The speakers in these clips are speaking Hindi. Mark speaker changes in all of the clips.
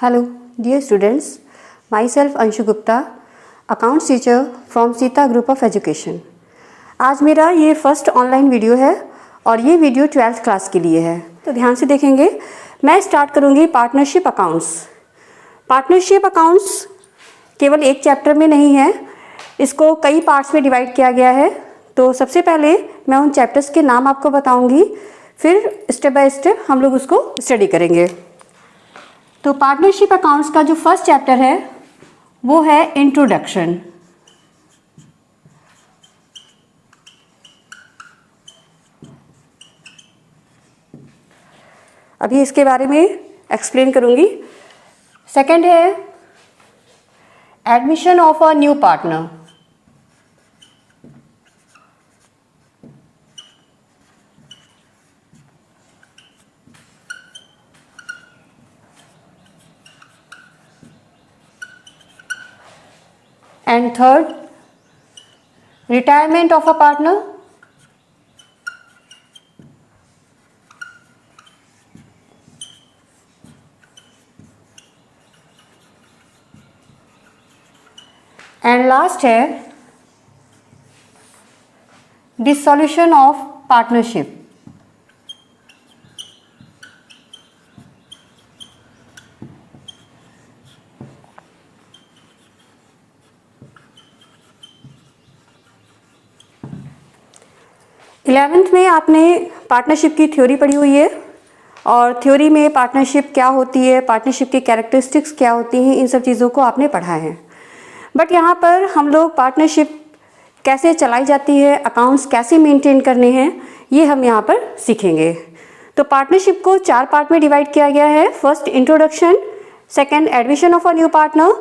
Speaker 1: Hello, dear students. Myself Anshu Gupta, Accounts Teacher from Sita group of education. आज मेरा ये फर्स्ट ऑनलाइन वीडियो है और ये वीडियो 12th क्लास के लिए है, तो ध्यान से देखेंगे। मैं स्टार्ट करूँगी पार्टनरशिप अकाउंट्स। पार्टनरशिप अकाउंट्स केवल एक चैप्टर में नहीं है, इसको कई पार्ट्स में डिवाइड किया गया है। तो सबसे पहले मैं उन चैप्टर्स के नाम आपको बताऊँगी, फिर स्टेप बाय स्टेप हम लोग उसको स्टडी करेंगे। तो पार्टनरशिप अकाउंट्स का जो फर्स्ट चैप्टर है वो है इंट्रोडक्शन। अभी इसके बारे में एक्सप्लेन करूंगी। सेकंड है admission of a new partner. And third, retirement of a partner. And last है dissolution of partnership. इलेवेंथ में आपने पार्टनरशिप की थ्योरी पढ़ी हुई है और थ्योरी में पार्टनरशिप क्या होती है, पार्टनरशिप की कैरेक्टरिस्टिक्स क्या होती हैं, इन सब चीज़ों को आपने पढ़ा है। बट यहाँ पर हम लोग पार्टनरशिप कैसे चलाई जाती है, अकाउंट्स कैसे मेंटेन करने हैं, ये हम यहाँ पर सीखेंगे। तो पार्टनरशिप को 4 पार्ट में डिवाइड किया गया है। First introduction, second admission of a new partner,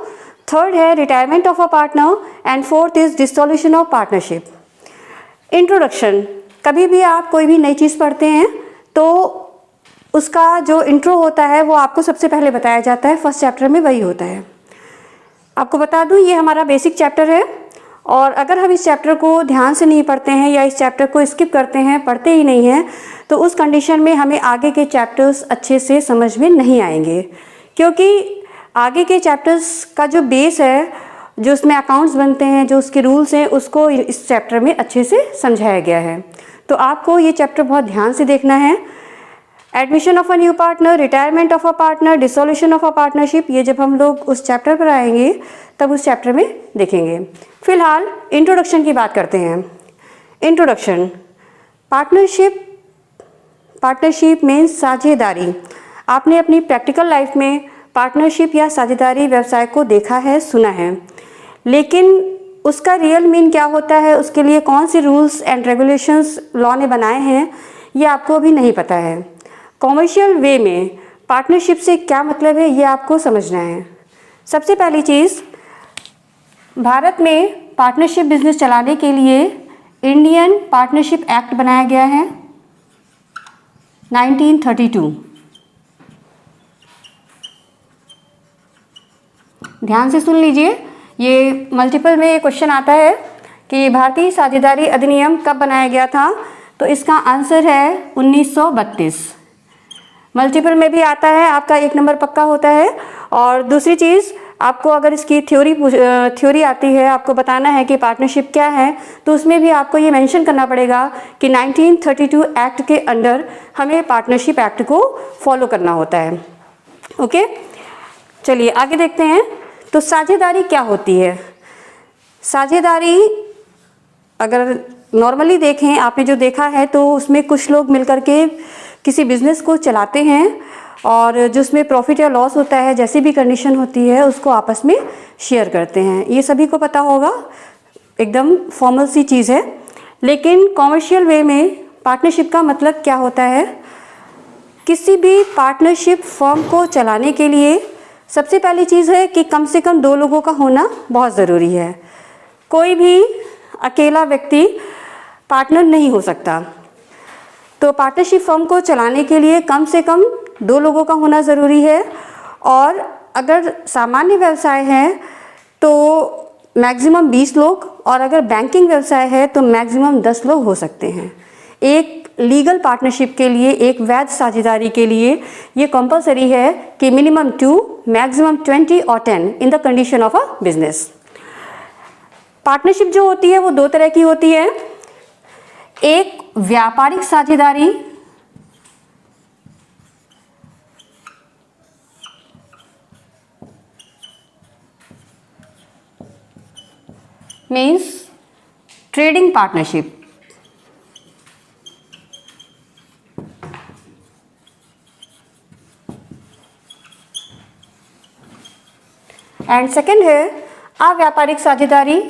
Speaker 1: third है retirement of a partner and fourth is dissolution of partnership. Introduction, कभी भी आप कोई भी नई चीज़ पढ़ते हैं तो उसका जो इंट्रो होता है वो आपको सबसे पहले बताया जाता है। फर्स्ट चैप्टर में वही होता है। आपको बता दूं, ये हमारा बेसिक चैप्टर है और अगर हम इस चैप्टर को ध्यान से नहीं पढ़ते हैं या इस चैप्टर को स्किप करते हैं, पढ़ते ही नहीं हैं, तो उस कंडीशन में हमें आगे के चैप्टर्स अच्छे से समझ में नहीं आएंगे, क्योंकि आगे के चैप्टर्स का जो बेस है, जो उसमें अकाउंट्स बनते हैं, जो उसके रूल्स हैं, उसको इस चैप्टर में अच्छे से समझाया गया है। तो आपको ये चैप्टर बहुत ध्यान से देखना है। Admission of a new partner, retirement of a partner, dissolution of a partnership, ये जब हम लोग उस चैप्टर पर आएंगे तब उस चैप्टर में देखेंगे। फिलहाल इंट्रोडक्शन की बात करते हैं। इंट्रोडक्शन, पार्टनरशिप मीन्स साझेदारी। आपने अपनी प्रैक्टिकल लाइफ में पार्टनरशिप या साझेदारी व्यवसाय को देखा है, सुना है, लेकिन उसका रियल मीन क्या होता है, उसके लिए कौन से रूल्स एंड रेगुलेशंस लॉ ने बनाए हैं, ये आपको अभी नहीं पता है। कॉमर्शियल वे में पार्टनरशिप से क्या मतलब है, ये आपको समझना है। सबसे पहली चीज़, भारत में पार्टनरशिप बिजनेस चलाने के लिए इंडियन पार्टनरशिप एक्ट बनाया गया है 1932। ध्यान से सुन लीजिए, ये मल्टीपल में क्वेश्चन आता है कि भारतीय साझेदारी अधिनियम कब बनाया गया था, तो इसका आंसर है 1932। मल्टीपल में भी आता है, आपका 1 नंबर पक्का होता है। और दूसरी चीज़, आपको अगर इसकी थ्योरी आती है, आपको बताना है कि पार्टनरशिप क्या है, तो उसमें भी आपको ये मेंशन करना पड़ेगा कि 1932 एक्ट के अंडर हमें पार्टनरशिप एक्ट को फॉलो करना होता है। ओके, चलिए आगे देखते हैं। तो साझेदारी क्या होती है? साझेदारी अगर नॉर्मली देखें, आपने जो देखा है, तो उसमें कुछ लोग मिलकर के किसी बिजनेस को चलाते हैं और जो उसमें प्रॉफिट या लॉस होता है, जैसी भी कंडीशन होती है, उसको आपस में शेयर करते हैं। ये सभी को पता होगा, एकदम फॉर्मल सी चीज़ है। लेकिन कॉमर्शियल वे में पार्टनरशिप का मतलब क्या होता है? किसी भी पार्टनरशिप फर्म को चलाने के लिए सबसे पहली चीज़ है कि कम से कम 2 लोगों का होना बहुत ज़रूरी है। कोई भी अकेला व्यक्ति पार्टनर नहीं हो सकता। तो पार्टनरशिप फर्म को चलाने के लिए कम से कम 2 लोगों का होना ज़रूरी है। और अगर सामान्य व्यवसाय है तो मैक्सिमम 20 लोग, और अगर बैंकिंग व्यवसाय है तो मैक्सिमम 10 लोग हो सकते हैं। एक लीगल पार्टनरशिप के लिए, एक वैध साझेदारी के लिए ये कंपलसरी है कि मिनिमम 2, मैक्सिमम 20 और 10 in the condition of a business. Partnership जो होती है वो दो तरह की होती है, एक व्यापारिक साझेदारी means trading partnership, and second है अव्यापारिक साझेदारी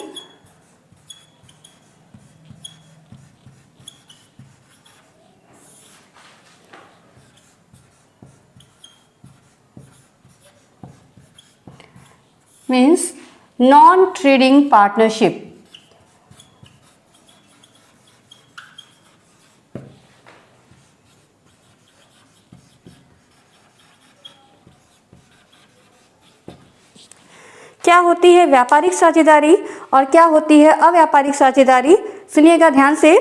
Speaker 1: मीन्स नॉन ट्रेडिंग पार्टनरशिप। क्या होती है व्यापारिक साझेदारी और क्या होती है अव्यापारिक साझेदारी, सुनिएगा ध्यान से।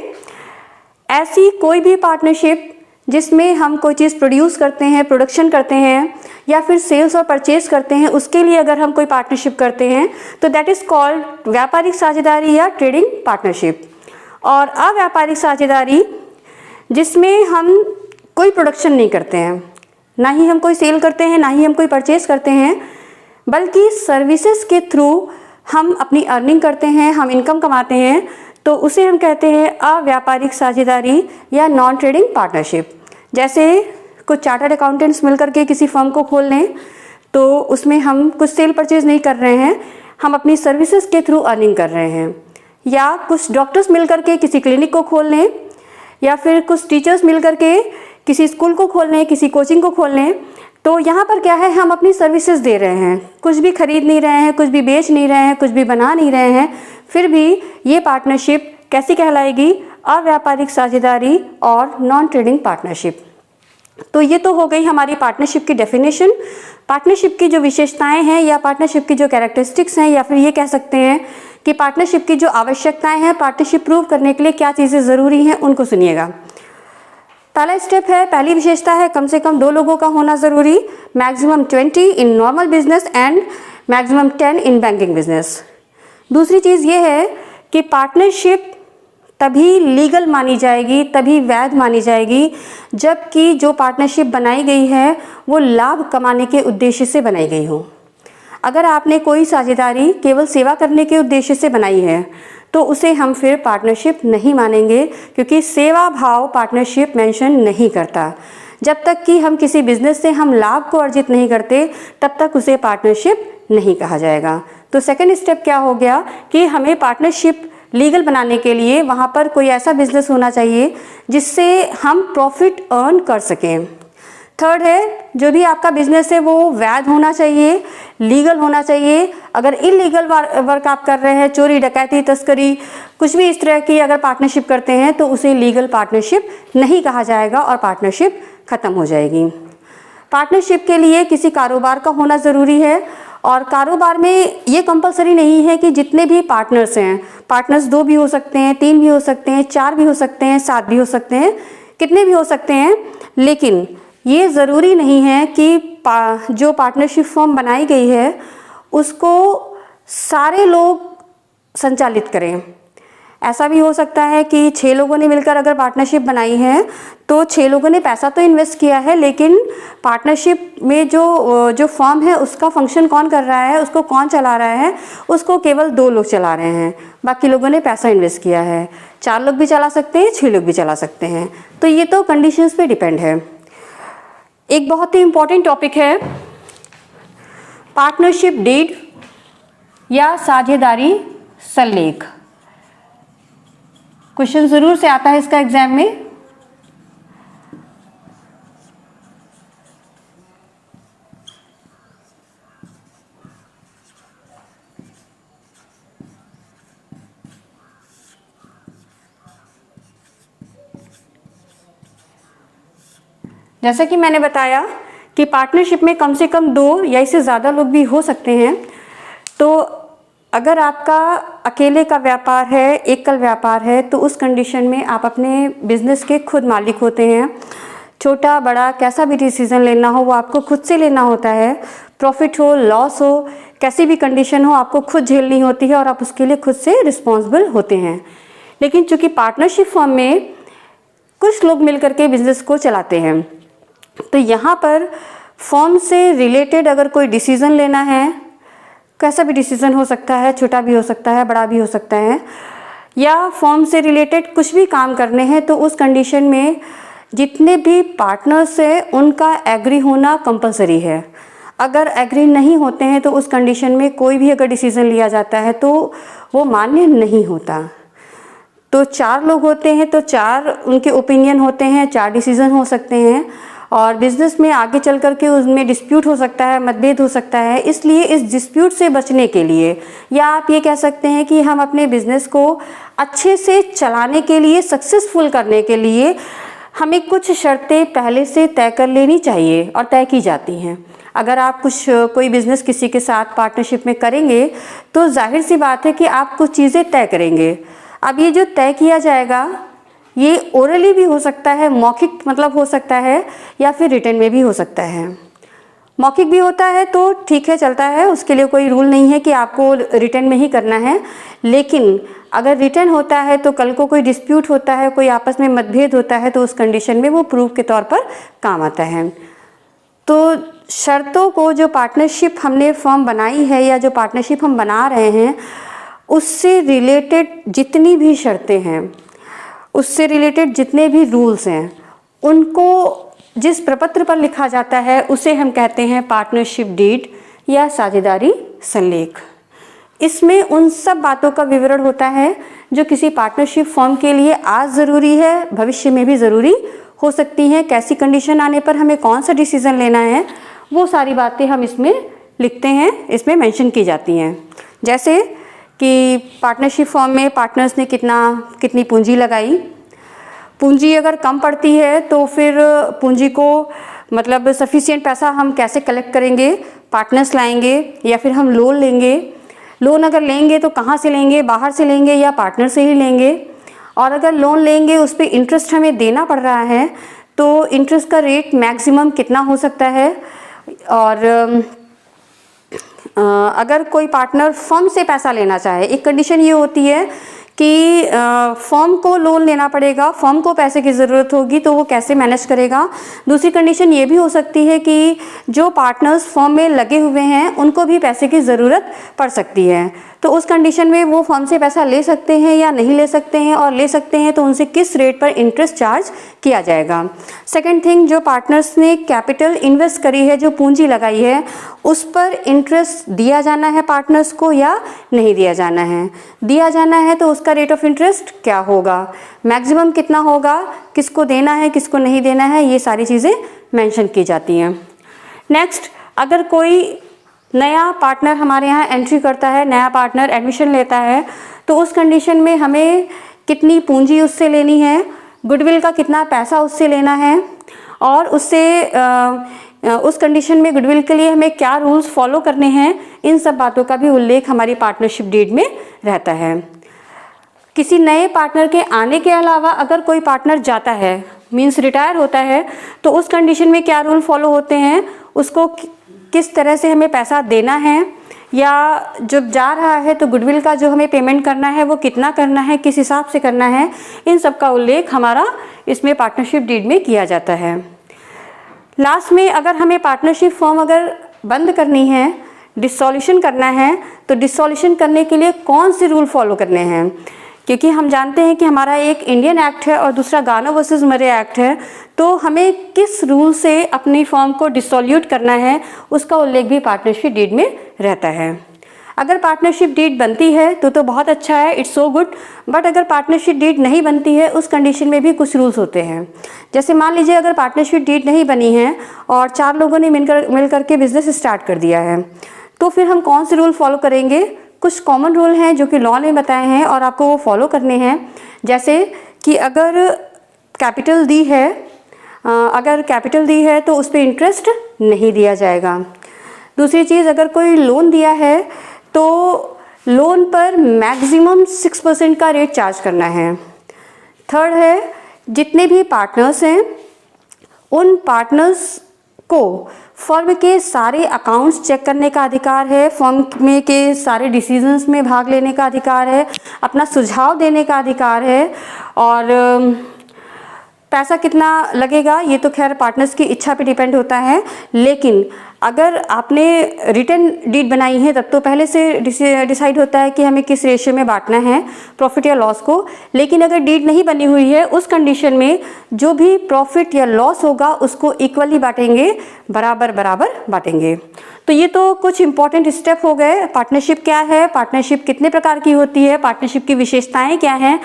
Speaker 1: ऐसी कोई भी पार्टनरशिप जिसमें हम कोई चीज़ प्रोड्यूस करते हैं, प्रोडक्शन करते हैं या फिर सेल्स और परचेज करते हैं, उसके लिए अगर हम कोई पार्टनरशिप करते हैं तो दैट इज़ कॉल्ड व्यापारिक साझेदारी या ट्रेडिंग पार्टनरशिप। और अव्यापारिक साझेदारी जिसमें हम कोई प्रोडक्शन नहीं करते हैं, ना ही हम कोई सेल करते हैं, ना ही हम कोई परचेज करते हैं, बल्कि सर्विसेज के थ्रू हम अपनी अर्निंग करते हैं, हम इनकम कमाते हैं, तो उसे हम कहते हैं अव्यापारिक साझेदारी या नॉन ट्रेडिंग पार्टनरशिप। जैसे कुछ चार्टर्ड अकाउंटेंट्स मिलकर के किसी फर्म को खोल लें तो उसमें हम कुछ सेल परचेज नहीं कर रहे हैं, हम अपनी सर्विसेज के थ्रू अर्निंग कर रहे हैं। या कुछ डॉक्टर्स मिलकर के किसी क्लिनिक को खोल लें, या फिर कुछ टीचर्स मिलकर के किसी स्कूल को खोल लें, किसी कोचिंग को खोल लें, तो यहाँ पर क्या है, हम अपनी सर्विसेज दे रहे हैं, कुछ भी खरीद नहीं रहे हैं, कुछ भी बेच नहीं रहे हैं, कुछ भी बना नहीं रहे हैं, फिर भी ये पार्टनरशिप कैसी कहलाएगी, अव्यापारिक साझेदारी और नॉन ट्रेडिंग पार्टनरशिप। तो ये तो हो गई हमारी पार्टनरशिप की डेफिनेशन। पार्टनरशिप की जो विशेषताएं हैं या पार्टनरशिप की जो कैरेक्टरिस्टिक्स हैं, या फिर ये कह सकते हैं कि पार्टनरशिप की जो आवश्यकताएं हैं, पार्टनरशिप प्रूव करने के लिए क्या चीज़ें ज़रूरी हैं, उनको सुनिएगा। पहला स्टेप है, पहली विशेषता है कम से कम 2 लोगों का होना ज़रूरी, maximum 20 in normal business and maximum 10 in banking business. दूसरी चीज़ ये है कि पार्टनरशिप तभी लीगल मानी जाएगी, तभी वैध मानी जाएगी, जबकि जो पार्टनरशिप बनाई गई है वो लाभ कमाने के उद्देश्य से बनाई गई हो। अगर आपने कोई साझेदारी केवल सेवा करने के उद्देश्य से बनाई है तो उसे हम फिर पार्टनरशिप नहीं मानेंगे, क्योंकि सेवा भाव पार्टनरशिप मेंशन नहीं करता। जब तक कि हम किसी बिजनेस से हम लाभ को अर्जित नहीं करते तब तक उसे पार्टनरशिप नहीं कहा जाएगा। तो सेकंड स्टेप क्या हो गया कि हमें पार्टनरशिप लीगल बनाने के लिए वहाँ पर कोई ऐसा बिजनेस होना चाहिए जिससे हम प्रॉफिट अर्न कर सकें। थर्ड है, जो भी आपका बिजनेस है वो वैध होना चाहिए, लीगल होना चाहिए। अगर इलीगल वर्क आप कर रहे हैं, चोरी डकैती तस्करी कुछ भी इस तरह की अगर पार्टनरशिप करते हैं तो उसे लीगल पार्टनरशिप नहीं कहा जाएगा और पार्टनरशिप ख़त्म हो जाएगी। पार्टनरशिप के लिए किसी कारोबार का होना ज़रूरी है, और कारोबार में ये कंपलसरी नहीं है कि जितने भी पार्टनर्स हैं, पार्टनर्स 2 भी हो सकते हैं, 3 भी हो सकते हैं, 4 भी हो सकते हैं, 7 भी हो सकते हैं, कितने भी हो सकते हैं, लेकिन ये ज़रूरी नहीं है कि जो पार्टनरशिप फॉर्म बनाई गई है उसको सारे लोग संचालित करें। ऐसा भी हो सकता है कि 6 लोगों ने मिलकर अगर पार्टनरशिप बनाई है तो 6 लोगों ने पैसा तो इन्वेस्ट किया है, लेकिन पार्टनरशिप में जो फॉर्म है उसका फंक्शन कौन कर रहा है, उसको कौन चला रहा है, उसको केवल 2 लोग चला रहे हैं, बाकी लोगों ने पैसा इन्वेस्ट किया है। 4 लोग भी चला सकते हैं, 6 लोग भी चला सकते हैं। तो ये तो कंडीशंस पे डिपेंड है। एक बहुत ही इम्पॉर्टेंट टॉपिक है पार्टनरशिप डीड या साझेदारी सल्लेख। क्वेश्चन ज़रूर से आता है इसका एग्जाम में। जैसा कि मैंने बताया कि पार्टनरशिप में कम से कम 2 या इससे ज़्यादा लोग भी हो सकते हैं। तो अगर आपका अकेले का व्यापार है, एकल व्यापार है, तो उस कंडीशन में आप अपने बिजनेस के खुद मालिक होते हैं। छोटा बड़ा कैसा भी डिसीज़न लेना हो वो आपको खुद से लेना होता है। प्रॉफिट हो, लॉस हो, कैसी भी कंडीशन हो, आपको खुद झेलनी होती है और आप उसके लिए खुद से रिस्पॉन्सिबल होते हैं। लेकिन चूंकि पार्टनरशिप फॉर्म में कुछ लोग मिलकर के बिजनेस को चलाते हैं, तो यहाँ पर फॉर्म से रिलेटेड अगर कोई डिसीज़न लेना है, कैसा भी डिसीज़न हो सकता है, छोटा भी हो सकता है, बड़ा भी हो सकता है, या फॉर्म से रिलेटेड कुछ भी काम करने हैं, तो उस कंडीशन में जितने भी पार्टनर्स हैं उनका एग्री होना कंपलसरी है। अगर एग्री नहीं होते हैं तो उस कंडीशन में कोई भी अगर डिसीज़न लिया जाता है तो वो मान्य नहीं होता। तो 4 लोग होते हैं तो 4 उनके ओपिनियन होते हैं, 4 डिसीज़न हो सकते हैं, और बिज़नेस में आगे चल कर के उसमें डिस्प्यूट हो सकता है, मतभेद हो सकता है। इसलिए इस डिस्प्यूट से बचने के लिए, या आप ये कह सकते हैं कि हम अपने बिज़नेस को अच्छे से चलाने के लिए, सक्सेसफुल करने के लिए हमें कुछ शर्तें पहले से तय कर लेनी चाहिए और तय की जाती हैं। अगर आप कोई बिज़नेस किसी के साथ पार्टनरशिप में करेंगे तो जाहिर सी बात है कि आप कुछ चीज़ें तय करेंगे। अब ये जो तय किया जाएगा ये ओरली भी हो सकता है, मौखिक मतलब हो सकता है, या फिर रिटन में भी हो सकता है। मौखिक भी होता है तो ठीक है, चलता है, उसके लिए कोई रूल नहीं है कि आपको रिटन में ही करना है। लेकिन अगर रिटन होता है तो कल को कोई डिस्प्यूट होता है, कोई आपस में मतभेद होता है, तो उस कंडीशन में वो प्रूफ के तौर पर काम आता है। तो शर्तों को, जो पार्टनरशिप हमने फॉर्म बनाई है या जो पार्टनरशिप हम बना रहे हैं, उससे रिलेटेड जितनी भी शर्तें हैं, उससे रिलेटेड जितने भी रूल्स हैं, उनको जिस प्रपत्र पर लिखा जाता है उसे हम कहते हैं पार्टनरशिप डीड या साझेदारी संलेख। इसमें उन सब बातों का विवरण होता है जो किसी पार्टनरशिप फॉर्म के लिए आज ज़रूरी है, भविष्य में भी ज़रूरी हो सकती हैं। कैसी कंडीशन आने पर हमें कौन सा डिसीज़न लेना है, वो सारी बातें हम इसमें लिखते हैं, इसमें मेंशन की जाती हैं। जैसे कि पार्टनरशिप फॉर्म में पार्टनर्स ने कितनी पूंजी लगाई। पूंजी अगर कम पड़ती है तो फिर पूंजी को मतलब सफिशिएंट पैसा हम कैसे कलेक्ट करेंगे, पार्टनर्स लाएंगे या फिर हम लोन लेंगे। लोन अगर लेंगे तो कहाँ से लेंगे, बाहर से लेंगे या पार्टनर से ही लेंगे। और अगर लोन लेंगे उस पर इंटरेस्ट हमें देना पड़ रहा है तो इंटरेस्ट का रेट मैक्सिमम कितना हो सकता है। और अगर कोई पार्टनर फर्म से पैसा लेना चाहे, एक कंडीशन ये होती है कि फर्म को लोन लेना पड़ेगा, फर्म को पैसे की ज़रूरत होगी, तो वो कैसे मैनेज करेगा। दूसरी कंडीशन ये भी हो सकती है कि जो पार्टनर्स फर्म में लगे हुए हैं उनको भी पैसे की ज़रूरत पड़ सकती है, तो उस कंडीशन में वो फर्म से पैसा ले सकते हैं या नहीं ले सकते हैं, और ले सकते हैं तो उनसे किस रेट पर इंटरेस्ट चार्ज किया जाएगा। सेकेंड थिंग, जो पार्टनर्स ने कैपिटल इन्वेस्ट करी है, जो पूंजी लगाई है, उस पर इंटरेस्ट दिया जाना है पार्टनर्स को या नहीं दिया जाना है। दिया जाना है तो उसका रेट ऑफ इंटरेस्ट क्या होगा, मैक्सिमम कितना होगा, किसको देना है किसको नहीं देना है, ये सारी चीज़ें मेंशन की जाती हैं। नेक्स्ट, अगर कोई नया पार्टनर हमारे यहाँ एंट्री करता है, नया पार्टनर एडमिशन लेता है, तो उस कंडीशन में हमें कितनी पूंजी उससे लेनी है, गुडविल का कितना पैसा उससे लेना है, और उससे उस कंडीशन में गुडविल के लिए हमें क्या रूल्स फॉलो करने हैं, इन सब बातों का भी उल्लेख हमारी पार्टनरशिप डीड में रहता है। किसी नए पार्टनर के आने के अलावा अगर कोई पार्टनर जाता है, मीन्स रिटायर होता है, तो उस कंडीशन में क्या रूल फॉलो होते हैं, उसको किस तरह से हमें पैसा देना है, या जब जा रहा है तो गुडविल का जो हमें पेमेंट करना है वो कितना करना है, किस हिसाब से करना है, इन सब का उल्लेख हमारा इसमें पार्टनरशिप डीड में किया जाता है। लास्ट में अगर हमें पार्टनरशिप फॉर्म अगर बंद करनी है, डिसॉल्यूशन करना है, तो डिसॉल्यूशन करने के लिए कौन से रूल फॉलो करने हैं, क्योंकि हम जानते हैं कि हमारा एक इंडियन एक्ट है और दूसरा गानो वर्सेस मरे एक्ट है, तो हमें किस रूल से अपनी फॉर्म को डिसॉल्यूट करना है उसका उल्लेख भी पार्टनरशिप डीड में रहता है। अगर पार्टनरशिप डीड बनती है तो बहुत अच्छा है, इट्स सो गुड, बट अगर पार्टनरशिप डीड नहीं बनती है उस कंडीशन में भी कुछ रूल्स होते हैं। जैसे मान लीजिए अगर पार्टनरशिप डीड नहीं बनी है और 4 लोगों ने मिल करके बिजनेस स्टार्ट कर दिया है, तो फिर हम कौन से रूल फॉलो करेंगे। कुछ कॉमन रूल हैं जो कि लॉ ने बताए हैं और आपको वो फॉलो करने हैं। जैसे कि अगर कैपिटल दी है तो उस पर इंटरेस्ट नहीं दिया जाएगा। दूसरी चीज़, अगर कोई लोन दिया है तो लोन पर मैक्सिमम 6% का रेट चार्ज करना है। थर्ड है, जितने भी पार्टनर्स हैं उन पार्टनर्स को फर्म के सारे अकाउंट्स चेक करने का अधिकार है, फर्म में के सारे डिसीजंस में भाग लेने का अधिकार है, अपना सुझाव देने का अधिकार है। और पैसा कितना लगेगा ये तो खैर पार्टनर्स की इच्छा पे डिपेंड होता है, लेकिन अगर आपने रिटर्न डीड बनाई है तब तो पहले से डिसाइड होता है कि हमें किस रेशियो में बांटना है प्रॉफिट या लॉस को। लेकिन अगर डीड नहीं बनी हुई है उस कंडीशन में जो भी प्रॉफिट या लॉस होगा उसको इक्वली बांटेंगे, बराबर बराबर बांटेंगे। तो ये तो कुछ इंपॉर्टेंट स्टेप हो गए। पार्टनरशिप क्या है, पार्टनरशिप कितने प्रकार की होती है, पार्टनरशिप की विशेषताएं क्या हैं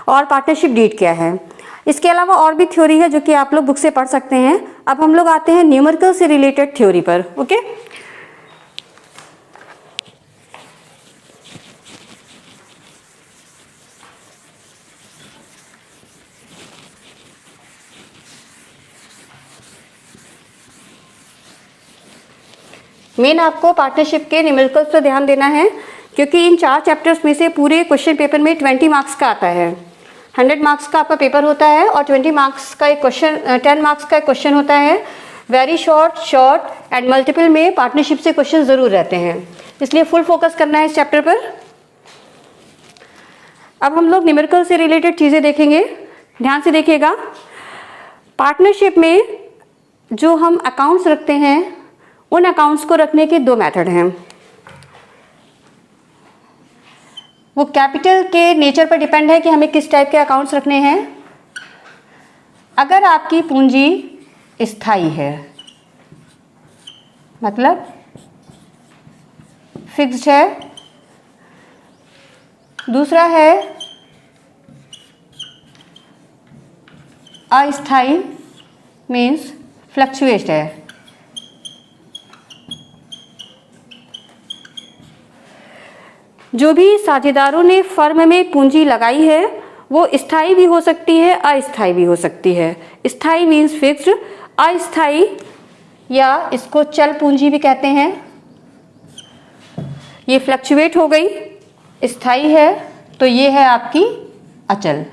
Speaker 1: और पार्टनरशिप डीड क्या है। इसके अलावा और भी थ्योरी है जो कि आप लोग बुक से पढ़ सकते हैं। अब हम लोग आते हैं न्यूमेरिकल से रिलेटेड थ्योरी पर। ओके, मेन आपको पार्टनरशिप के न्यूमेरिकल्स पर ध्यान देना है, क्योंकि इन 4 चैप्टर्स में से पूरे क्वेश्चन पेपर में 20 मार्क्स का आता है। 100 मार्क्स का आपका पेपर होता है और 20 मार्क्स का एक क्वेश्चन, 10 मार्क्स का एक क्वेश्चन होता है। Very short, short and multiple में पार्टनरशिप से क्वेश्चन जरूर रहते हैं, इसलिए फुल फोकस करना है इस चैप्टर पर। अब हम लोग न्यूमेरिकल से रिलेटेड चीज़ें देखेंगे, ध्यान से देखिएगा। पार्टनरशिप में जो हम अकाउंट्स रखते हैं उन अकाउंट्स को रखने के 2 मेथड हैं। वो कैपिटल के नेचर पर डिपेंड है कि हमें किस टाइप के अकाउंट्स रखने हैं। अगर आपकी पूंजी स्थायी है, मतलब फिक्स्ड है, दूसरा है अस्थाई मीन्स फ्लक्चुएट है। जो भी साझेदारों ने फर्म में पूंजी लगाई है वो स्थायी भी हो सकती है, अस्थायी भी हो सकती है। स्थायी मीन्स फिक्स्ड, अस्थायी या इसको चल पूंजी भी कहते हैं। ये फ्लक्चुएट हो गई, स्थायी है तो ये है आपकी अचल।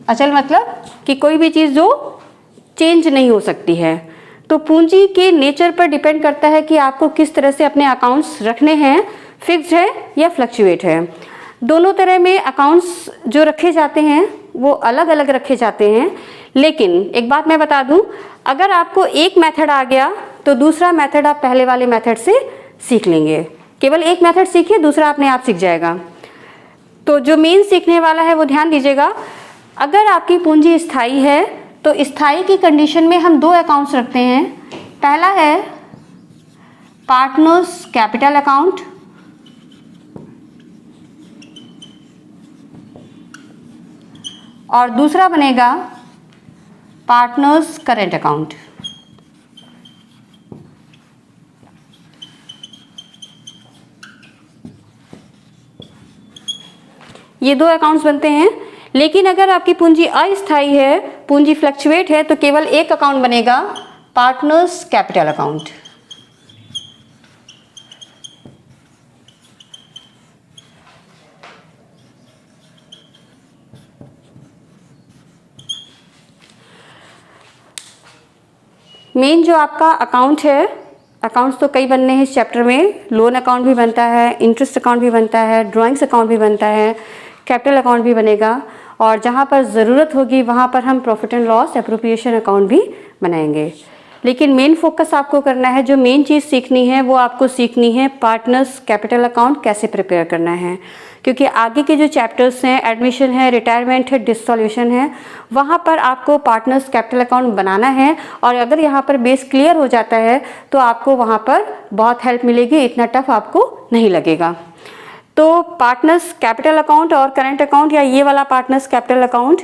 Speaker 1: अचल मतलब कि कोई भी चीज़ जो चेंज नहीं हो सकती है। तो पूंजी के नेचर पर डिपेंड करता है कि आपको किस तरह से अपने अकाउंट्स रखने हैं, फिक्स्ड है या फ्लक्चुएट है। दोनों तरह में अकाउंट्स जो रखे जाते हैं वो अलग अलग रखे जाते हैं। लेकिन एक बात मैं बता दूं, अगर आपको एक मेथड आ गया तो दूसरा मेथड आप पहले वाले मेथड से सीख लेंगे। केवल एक मेथड सीखिए, दूसरा अपने आप सीख जाएगा। तो जो मेन सीखने वाला है वो ध्यान दीजिएगा। अगर आपकी पूंजी स्थायी है तो स्थायी की कंडीशन में हम 2 अकाउंट्स रखते हैं। पहला है पार्टनर्स कैपिटल अकाउंट और दूसरा बनेगा पार्टनर्स करेंट अकाउंट। ये 2 अकाउंट्स बनते हैं। लेकिन अगर आपकी पूंजी अस्थायी है, पूंजी फ्लक्चुएट है, तो केवल एक अकाउंट बनेगा, पार्टनर्स कैपिटल अकाउंट। मेन जो आपका अकाउंट है, अकाउंट्स तो कई बनने हैं इस चैप्टर में। लोन अकाउंट भी बनता है, इंटरेस्ट अकाउंट भी बनता है, ड्राइंग्स अकाउंट भी बनता है, कैपिटल अकाउंट भी बनेगा, और जहाँ पर ज़रूरत होगी वहाँ पर हम profit and loss appropriation account भी बनाएंगे। लेकिन मेन फोकस आपको करना है, जो मेन चीज़ सीखनी है वो आपको सीखनी है पार्टनर्स कैपिटल अकाउंट कैसे प्रिपेयर करना है। क्योंकि आगे के जो चैप्टर्स हैं, एडमिशन है, रिटायरमेंट है, डिसॉल्यूशन है, वहाँ पर आपको पार्टनर्स कैपिटल अकाउंट बनाना है। और अगर यहाँ पर बेस क्लियर हो जाता है तो आपको वहाँ पर बहुत हेल्प मिलेगी, इतना टफ आपको नहीं लगेगा। तो पार्टनर्स कैपिटल अकाउंट और करंट अकाउंट, या ये वाला पार्टनर्स कैपिटल अकाउंट,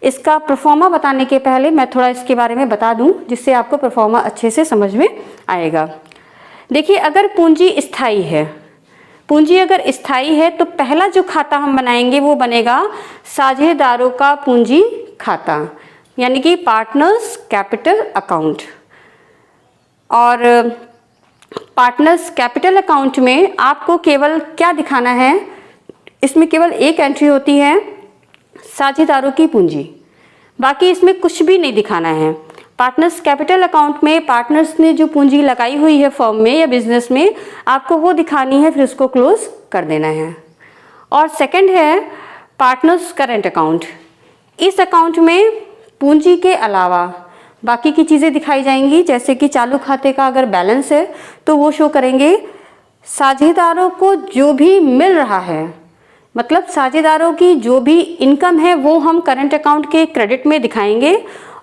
Speaker 1: इसका परफॉर्मा बताने के पहले मैं थोड़ा इसके बारे में बता दूं, जिससे आपको परफॉर्मा अच्छे से समझ में आएगा। देखिए, अगर पूंजी स्थायी है, पूंजी अगर स्थायी है तो पहला जो खाता हम बनाएंगे वो बनेगा साझेदारों का पूंजी खाता, यानी कि पार्टनर्स कैपिटल अकाउंट। और पार्टनर्स कैपिटल अकाउंट में आपको केवल क्या दिखाना है, इसमें केवल एक एंट्री होती है, साझेदारों की पूंजी, बाकी इसमें कुछ भी नहीं दिखाना है। पार्टनर्स कैपिटल अकाउंट में पार्टनर्स ने जो पूंजी लगाई हुई है फर्म में या बिजनेस में, आपको वो दिखानी है, फिर उसको क्लोज कर देना है। और सेकंड है पार्टनर्स करंट अकाउंट। इस अकाउंट में पूंजी के अलावा बाकी की चीज़ें दिखाई जाएंगी, जैसे कि चालू खाते का अगर बैलेंस है तो वो शो करेंगे। साझेदारों को जो भी मिल रहा है, मतलब साझेदारों की जो भी इनकम है वो हम करंट अकाउंट के क्रेडिट में दिखाएंगे,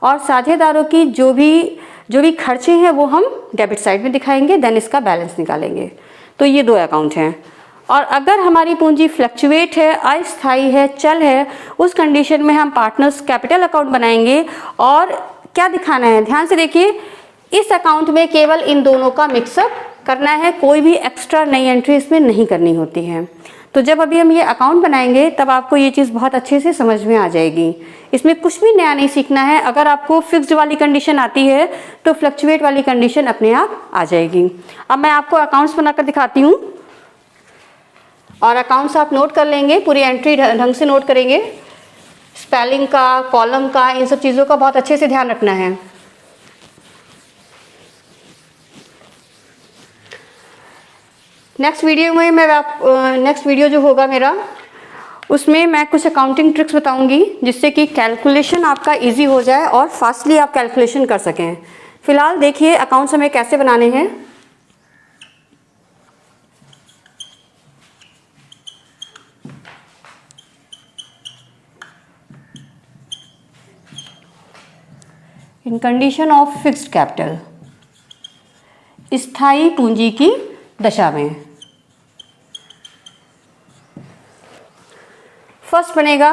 Speaker 1: और साझेदारों की जो भी खर्चे हैं वो हम डेबिट साइड में दिखाएंगे, देन इसका बैलेंस निकालेंगे। तो ये 2 अकाउंट हैं। और अगर हमारी पूंजी फ्लक्चुएट है, अस्थायी है, चल है, उस कंडीशन में हम पार्टनर्स कैपिटल अकाउंट बनाएंगे। और क्या दिखाना है, ध्यान से देखिए, इस अकाउंट में केवल इन दोनों का मिक्सअप करना है, कोई भी एक्स्ट्रा नई एंट्री इसमें नहीं करनी होती है। तो जब अभी हम ये अकाउंट बनाएंगे तब आपको ये चीज़ बहुत अच्छे से समझ में आ जाएगी। इसमें कुछ भी नया नहीं सीखना है। अगर आपको फिक्स्ड वाली कंडीशन आती है तो फ्लक्चुएट वाली कंडीशन अपने आप आ जाएगी। अब मैं आपको अकाउंट्स बनाकर दिखाती हूँ, और अकाउंट्स आप नोट कर लेंगे, पूरी एंट्री ढंग से नोट करेंगे, स्पेलिंग का, कॉलम का, इन सब चीज़ों का बहुत अच्छे से ध्यान रखना है। नेक्स्ट वीडियो जो होगा मेरा, उसमें मैं कुछ अकाउंटिंग ट्रिक्स बताऊंगी, जिससे कि कैलकुलेशन आपका इजी हो जाए और फास्टली आप कैलकुलेशन कर सकें। फिलहाल देखिए अकाउंट्स हमें कैसे बनाने हैं। इन कंडीशन ऑफ फिक्स्ड कैपिटल, स्थायी पूंजी की दशा में, फर्स्ट बनेगा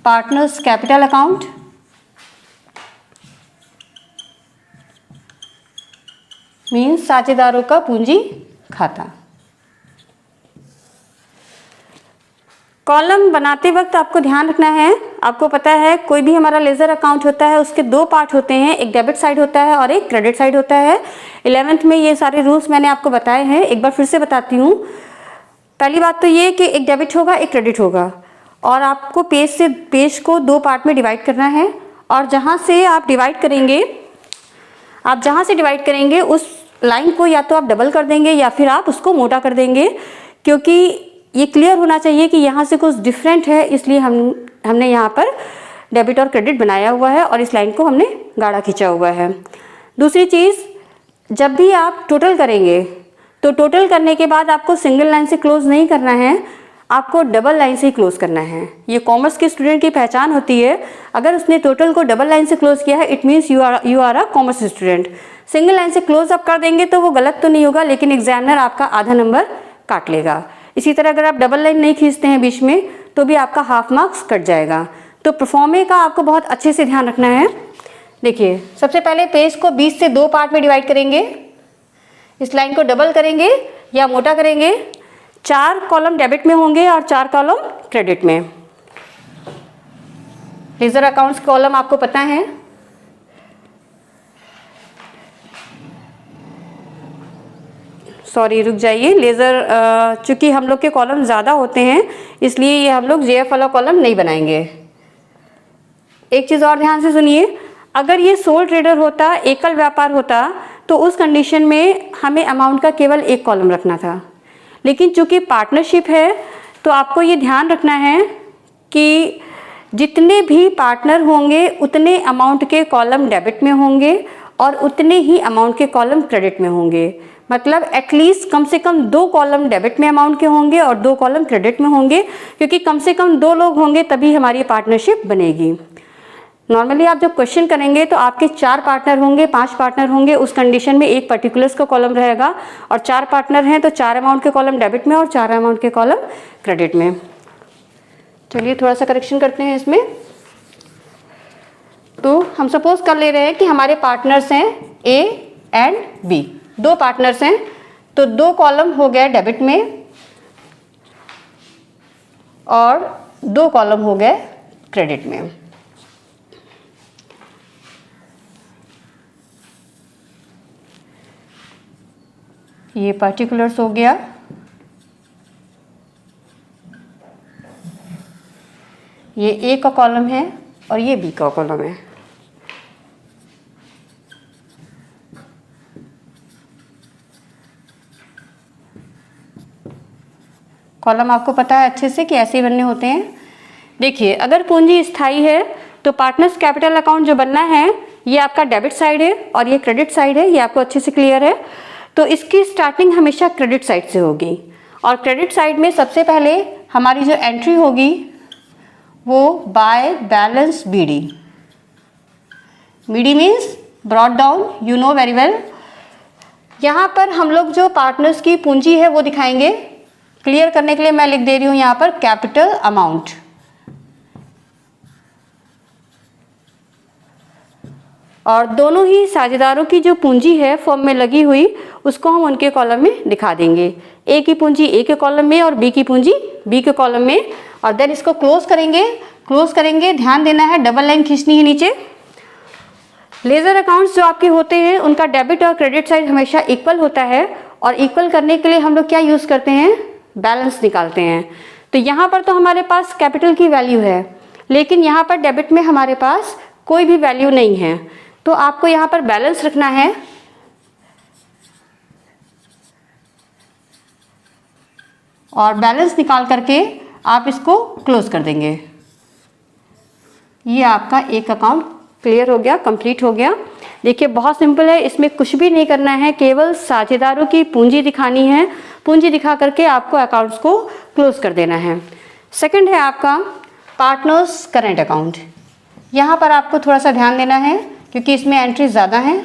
Speaker 1: पार्टनर्स कैपिटल अकाउंट, मीन्स साझेदारों का पूंजी खाता। कॉलम बनाते वक्त आपको ध्यान रखना है, आपको पता है कोई भी हमारा लेजर अकाउंट होता है उसके 2 पार्ट होते हैं, एक डेबिट साइड होता है और एक क्रेडिट साइड होता है। 11th में ये सारे रूल्स मैंने आपको बताए हैं, एक बार फिर से बताती हूँ। पहली बात तो ये कि एक डेबिट होगा, एक क्रेडिट होगा, और आपको पेज को 2 पार्ट में डिवाइड करना है। और जहाँ से डिवाइड करेंगे उस लाइन को या तो आप डबल कर देंगे या फिर आप उसको मोटा कर देंगे, क्योंकि ये क्लियर होना चाहिए कि यहाँ से कुछ डिफरेंट है, इसलिए हमने यहाँ पर डेबिट और क्रेडिट बनाया हुआ है और इस लाइन को हमने गाढ़ा खींचा हुआ है। दूसरी चीज़, जब भी आप टोटल करेंगे तो टोटल करने के बाद आपको सिंगल लाइन से क्लोज नहीं करना है, आपको डबल लाइन से ही क्लोज करना है। ये कॉमर्स के स्टूडेंट की पहचान होती है, अगर उसने टोटल को डबल लाइन से क्लोज किया है, it means you are a commerce student. Single line से क्लोज अप कर देंगे तो वो गलत तो नहीं होगा, लेकिन एग्जामिनर आपका आधा नंबर काट लेगा। इसी तरह अगर आप डबल लाइन नहीं खींचते हैं बीच में तो भी आपका हाफ मार्क्स कट जाएगा। तो परफॉर्मे का आपको बहुत अच्छे से ध्यान रखना है। देखिए, सबसे पहले पेज को 20 से 2 पार्ट में डिवाइड करेंगे, इस लाइन को डबल करेंगे या मोटा करेंगे। 4 कॉलम डेबिट में होंगे और 4 कॉलम क्रेडिट में। लेजर अकाउंट्स कॉलम आपको पता है, सॉरी रुक जाइए, लेज़र चूँकि हम लोग के कॉलम ज़्यादा होते हैं इसलिए ये हम लोग जेएफ वाला कॉलम नहीं बनाएंगे। एक चीज़ और ध्यान से सुनिए, अगर ये सोल ट्रेडर होता, एकल व्यापार होता, तो उस कंडीशन में हमें अमाउंट का केवल एक कॉलम रखना था। लेकिन चूँकि पार्टनरशिप है तो आपको ये ध्यान रखना है कि जितने भी पार्टनर होंगे उतने अमाउंट के कॉलम डेबिट में होंगे और उतने ही अमाउंट के कॉलम क्रेडिट में होंगे। मतलब एटलीस्ट कम से कम 2 कॉलम डेबिट में अमाउंट के होंगे और 2 कॉलम क्रेडिट में होंगे, क्योंकि कम से कम 2 लोग होंगे तभी हमारी पार्टनरशिप बनेगी। नॉर्मली आप जब क्वेश्चन करेंगे तो आपके 4 पार्टनर होंगे, 5 पार्टनर होंगे, उस कंडीशन में एक पर्टिकुलर्स का कॉलम रहेगा, और 4 पार्टनर हैं तो 4 अमाउंट के कॉलम डेबिट में और 4 अमाउंट के कॉलम क्रेडिट में। चलिए थोड़ा सा करेक्शन करते हैं इसमें। तो हम सपोज कर ले रहे हैं कि हमारे पार्टनर्स हैं ए एंड बी, 2 पार्टनर्स हैं, तो 2 कॉलम हो गए डेबिट में और 2 कॉलम हो गए क्रेडिट में। ये पर्टिकुलर्स हो गया, ये ए का कॉलम है और ये बी का कॉलम है। कॉलम आपको पता है अच्छे से कि ऐसे बनने होते हैं। देखिए, अगर पूंजी स्थायी है तो पार्टनर्स कैपिटल अकाउंट जो बनना है ये आपका डेबिट साइड है और ये क्रेडिट साइड है, ये आपको अच्छे से क्लियर है। तो इसकी स्टार्टिंग हमेशा क्रेडिट साइड से होगी और क्रेडिट साइड में सबसे पहले हमारी जो एंट्री होगी वो by balance B D. B D means brought down, you know very well. यहाँ पर हम लोग जो पार्टनर्स की पूंजी है वो दिखाएंगे। क्लियर करने के लिए मैं लिख दे रही हूँ यहाँ पर कैपिटल अमाउंट। और दोनों ही साझेदारों की जो पूंजी है फॉर्म में लगी हुई उसको हम उनके कॉलम में दिखा देंगे। ए की पूंजी ए के कॉलम में और बी की पूंजी बी के कॉलम में, और देन इसको क्लोज करेंगे। ध्यान देना है, डबल लाइन खींचनी है नीचे। लेजर अकाउंट्स जो आपके होते हैं उनका डेबिट और क्रेडिट साइड हमेशा इक्वल होता है और इक्वल करने के लिए हम लोग क्या यूज़ करते हैं, बैलेंस निकालते हैं। तो यहाँ पर तो हमारे पास कैपिटल की वैल्यू है, लेकिन यहाँ पर डेबिट में हमारे पास कोई भी वैल्यू नहीं है, तो आपको यहाँ पर बैलेंस रखना है। और बैलेंस निकाल करके आप इसको क्लोज कर देंगे। ये आपका एक अकाउंट क्लियर हो गया, कंप्लीट हो गया। देखिए बहुत सिंपल है, इसमें कुछ भी नहीं करना है, केवल साझेदारों की पूंजी दिखानी है। पूंजी दिखा करके आपको अकाउंट्स को क्लोज कर देना है। सेकंड है आपका पार्टनर्स करंट अकाउंट। यहाँ पर आपको थोड़ा सा ध्यान देना है क्योंकि इसमें एंट्री ज़्यादा हैं।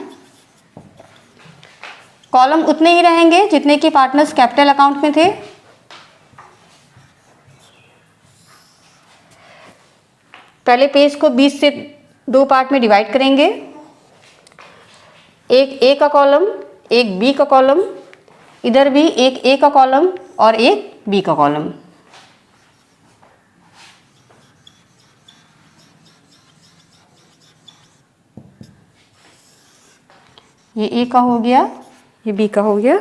Speaker 1: कॉलम उतने ही रहेंगे जितने कि पार्टनर्स कैपिटल अकाउंट में थे। पहले पेज को 20 से 2 पार्ट में डिवाइड करेंगे। एक ए का कॉलम, एक बी का कॉलम, इधर भी एक ए का कॉलम और एक बी का कॉलम। ये ए का हो गया, ये बी का हो गया।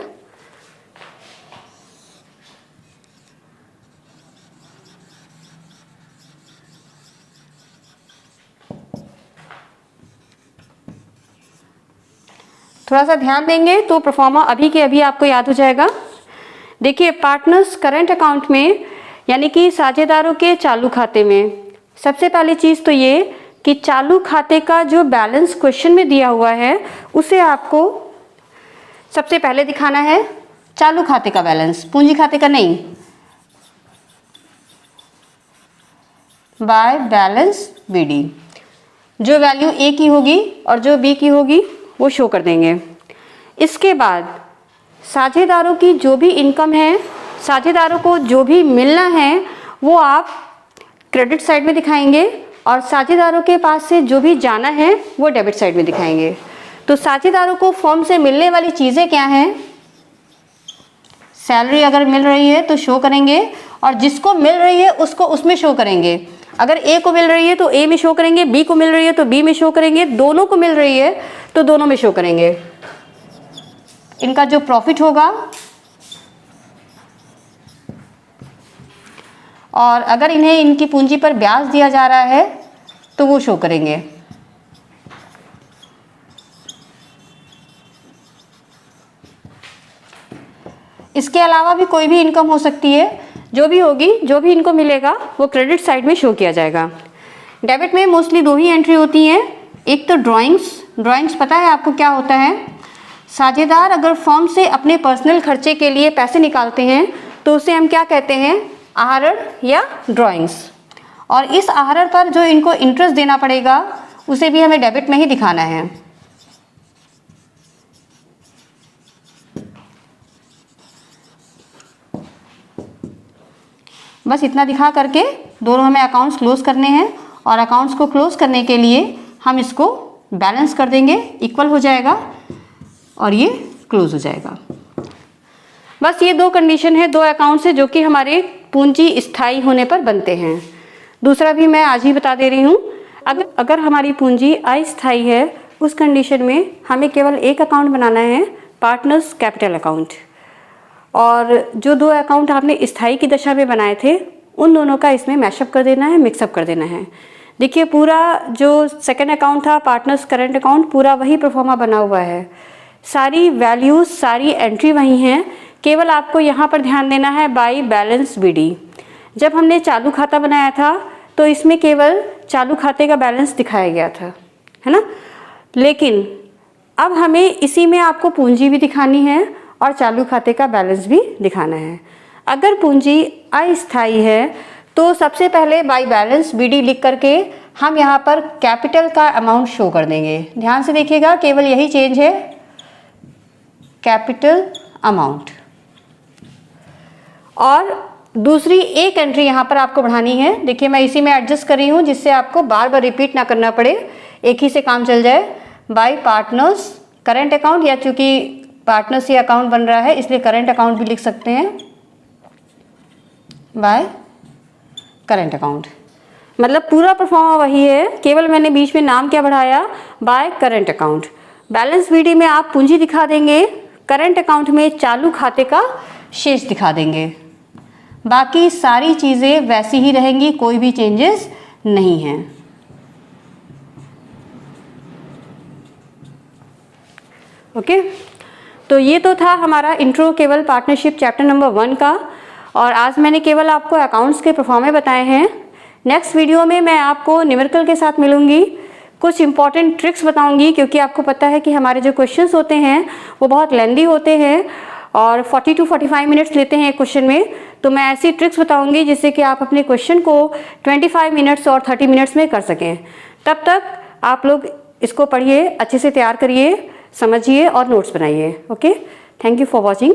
Speaker 1: थोड़ा सा ध्यान देंगे तो प्रोफॉर्मा अभी के अभी आपको याद हो जाएगा। देखिए पार्टनर्स करंट अकाउंट में यानी कि साझेदारों के चालू खाते में सबसे पहली चीज़ तो ये कि चालू खाते का जो बैलेंस क्वेश्चन में दिया हुआ है उसे आपको सबसे पहले दिखाना है। चालू खाते का बैलेंस, पूंजी खाते का नहीं। बाय बैलेंस बीडी, जो वैल्यू ए की होगी और जो बी की होगी वो शो कर देंगे। इसके बाद साझेदारों की जो भी इनकम है, साझेदारों को जो भी मिलना है वो आप क्रेडिट साइड में दिखाएंगे और साझेदारों के पास से जो भी जाना है वो डेबिट साइड में दिखाएंगे। तो साझेदारों को फर्म से मिलने वाली चीज़ें क्या हैं? सैलरी अगर मिल रही है तो शो करेंगे और जिसको मिल रही है उसको उसमें शो करेंगे। अगर ए को मिल रही है तो ए में शो करेंगे, बी को मिल रही है तो बी में शो करेंगे, दोनों को मिल रही है तो दोनों में शो करेंगे। इनका जो प्रॉफिट होगा और अगर इन्हें इनकी पूंजी पर ब्याज दिया जा रहा है तो वो शो करेंगे। इसके अलावा भी कोई भी इनकम हो सकती है, जो भी होगी, जो भी इनको मिलेगा वो क्रेडिट साइड में शो किया जाएगा। डेबिट में मोस्टली 2 ही एंट्री होती हैं। एक तो ड्राइंग्स पता है आपको क्या होता है? साझेदार अगर फर्म से अपने पर्सनल खर्चे के लिए पैसे निकालते हैं तो उसे हम क्या कहते हैं? आहरण या ड्राइंग्स। और इस आहरण पर जो इनको इंटरेस्ट देना पड़ेगा उसे भी हमें डेबिट में ही दिखाना है। बस इतना दिखा करके दोनों हमें अकाउंट्स क्लोज करने हैं और अकाउंट्स को क्लोज करने के लिए हम इसको बैलेंस कर देंगे, इक्वल हो जाएगा और ये क्लोज हो जाएगा। बस ये 2 कंडीशन है 2 अकाउंट से जो कि हमारे पूंजी स्थायी होने पर बनते हैं। दूसरा भी मैं आज ही बता दे रही हूँ। अगर हमारी पूंजी अस्थायी है उस कंडीशन में हमें केवल एक अकाउंट बनाना है, पार्टनर्स कैपिटल अकाउंट। और जो दो अकाउंट आपने स्थाई की दशा में बनाए थे उन दोनों का इसमें मैशअप कर देना है, मिक्सअप कर देना है। देखिए पूरा जो सेकंड अकाउंट था पार्टनर्स करंट अकाउंट, पूरा वही प्रोफॉर्मा बना हुआ है, सारी वैल्यूज सारी एंट्री वही हैं, केवल आपको यहाँ पर ध्यान देना है बाई बैलेंस बीडी। जब हमने चालू खाता बनाया था तो इसमें केवल चालू खाते का बैलेंस दिखाया गया था, है ना, लेकिन अब हमें इसी में आपको पूंजी भी दिखानी है और चालू खाते का बैलेंस भी दिखाना है। अगर पूंजी अस्थायी है तो सबसे पहले बाई बैलेंस बीडी लिख करके हम यहाँ पर कैपिटल का अमाउंट शो कर देंगे। ध्यान से देखिएगा, केवल यही चेंज है, कैपिटल अमाउंट। और दूसरी एक एंट्री यहाँ पर आपको बढ़ानी है। देखिए मैं इसी में एडजस्ट कर रही हूँ जिससे आपको बार बार रिपीट ना करना पड़े, एक ही से काम चल जाए। बाय पार्टनर्स करंट अकाउंट, या चूंकि पार्टनर्स ही अकाउंट बन रहा है इसलिए करंट अकाउंट भी लिख सकते हैं, बाय करंट अकाउंट। मतलब पूरा परफॉर्मा वही है, केवल मैंने बीच में नाम क्या बढ़ाया, by current account. Balance B D में आप पूंजी दिखा देंगे, करंट अकाउंट में चालू खाते का शेष दिखा देंगे। बाकी सारी चीज़ें वैसी ही रहेंगी, कोई भी चेंजेस नहीं हैं। ओके, तो ये तो था हमारा इंट्रो केवल पार्टनरशिप चैप्टर नंबर 1 का, और आज मैंने केवल आपको अकाउंट्स के परफॉर्मे बताए हैं। नेक्स्ट वीडियो में मैं आपको न्यूमेरिकल के साथ मिलूंगी, कुछ इंपॉर्टेंट ट्रिक्स बताऊंगी, क्योंकि आपको पता है कि हमारे जो क्वेश्चंस होते हैं वो बहुत लेंदी होते हैं और 40 to 45 मिनट्स लेते हैं एक क्वेश्चन में। तो मैं ऐसी ट्रिक्स बताऊंगी जिससे कि आप अपने क्वेश्चन को 25 मिनट्स और 30 मिनट्स में कर सकें। तब तक आप लोग इसको पढ़िए, अच्छे से तैयार करिए, समझिए और नोट्स बनाइए। Okay, thank you for watching.